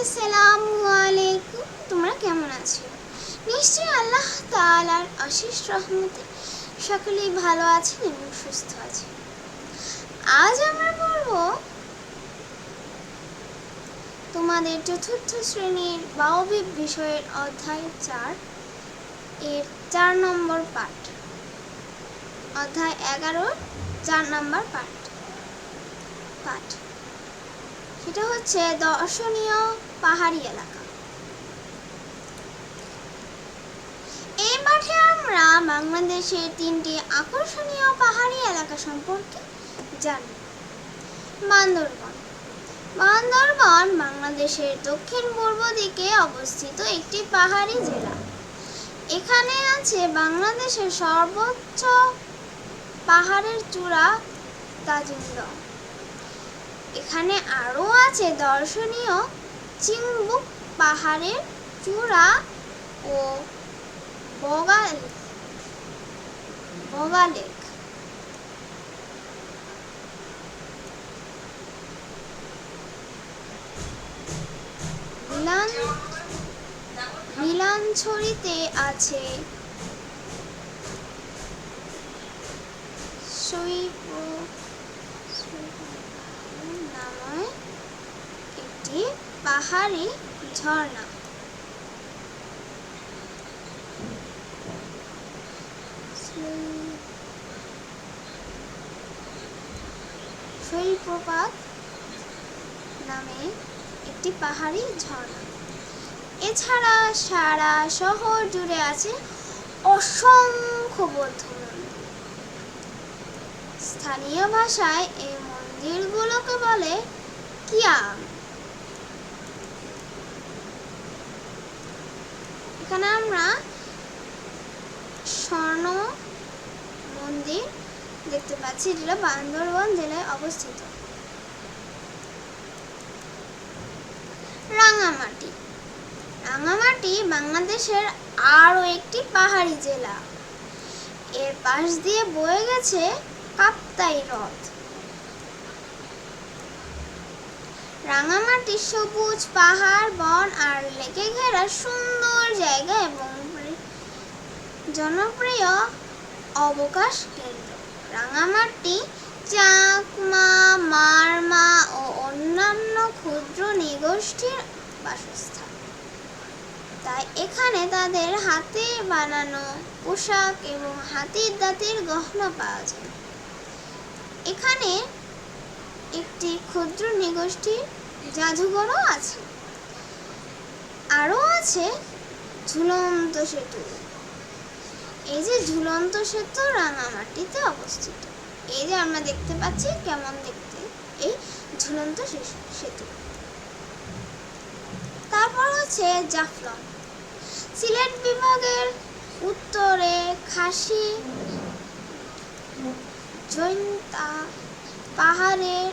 আসসালামু আলাইকুম। তোমরা কেমন আছো? নিশ্চয়ই আল্লাহ তাআলার অশেষ রহমতে সকলেই ভালো আছেন এবং সুস্থ আছেন। আজ আমরা পড়ব তোমাদের চতুর্থ শ্রেণীর বায়বীয় বিষয়ের অধ্যায় 4 এর 4 নম্বর পাঠ। অধ্যায় 11 4 নম্বর পাঠ। সেটা হচ্ছে দর্শনীয় পাহাড়ি এলাকা। এই পাঠে আমরা বাংলাদেশের 3টি আকর্ষণীয় পাহাড়ি এলাকা সম্পর্কে জানব। বান্দরবান বাংলাদেশের দক্ষিণ পূর্ব দিকে অবস্থিত একটি পাহাড়ি জেলা। এখানে আছে বাংলাদেশের সর্বোচ্চ পাহাড়ের চূড়া তাজিংডং। এখানে আরও আছে দর্শনীয় চিংবুক পাহাড়ের চূড়া ও বগা লেক। বিলানছড়িতে আছে নামে একটি পাহাড়ি ঝর্ণা। শৈলপ্রপাত নামে একটি পাহাড়ি ঝর্ণা। এছাড়া সারা শহর জুড়ে আছে অসংখ্য বৌদ্ধ মন্দির। স্থানীয় ভাষায় এই মন্দিরগুলোকে বলে কিয়াম। এখানে আমরা স্বর্ণ মন্দির দেখতে পাচ্ছি, যেটা বান্দরবান জেলায় অবস্থিত। রাঙামাটি বাংলাদেশের আরও একটি পাহাড়ি জেলা। এর পাশ দিয়ে বয়ে গেছে কাপ্তাই হ্রদ। রাঙামাটি সবুজ পাহাড়, বন আর লেকে ঘেরা সুন্দর জায়গা এবং জনপ্রিয় অবকাশ কেন্দ্র। রাঙামাটি চাকমা, মারমা ও অন্যান্য ক্ষুদ্র নৃগোষ্ঠীর বাসস্থান। তাই এখানে তাদের হাতে বানানো পোশাক এবং হাতির দাঁতের গহনা পাওয়া যায়। এখানে একটি ক্ষুদ্র নৃগোষ্ঠীর জাদুঘরও আছে। আরও আছে ঝুলন্ত সেতু। এই যে ঝুলন্ত সেতু রাঙামাটিতে অবস্থিত। এই যে আমরা দেখতে পাচ্ছি কেমন দেখতে এই ঝুলন্ত সেতু। তারপর হচ্ছে জাফলং। সিলেট বিভাগের উত্তরে খাসি জৈন্তা পাহাড়ের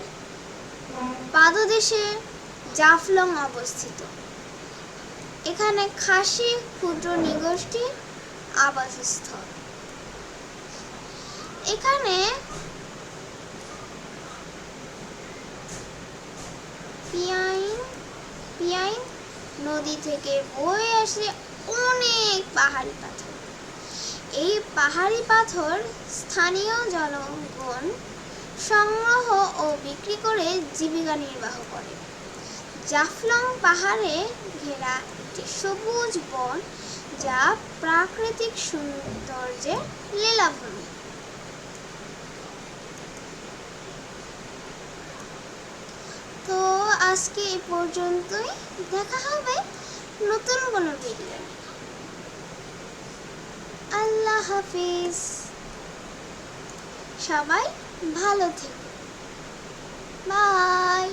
পাদদেশে জাফলং অবস্থিত। এখানে খাসি ক্ষুদ্র নৃগোষ্ঠীর আবাসস্থল। এখানে পিয়াইন নদী থেকে বয়ে আসে অনেক পাহাড়ি পাথর। এই পাহাড়ি পাথর স্থানীয় জনগণ সংগ্রহ ও বিক্রি করে জীবিকা নির্বাহ করে। জাফলং পাহাড়ে ঘেরা একটি সবুজ বন, যা প্রাকৃতিক সৌন্দর্যের লীলাভূমি। তো আজকে এই পর্যন্তই। দেখা হবে নতুন কোনো ভিডিও। আল্লাহ হাফিজ। সবাই ভালো থেকো। বাই।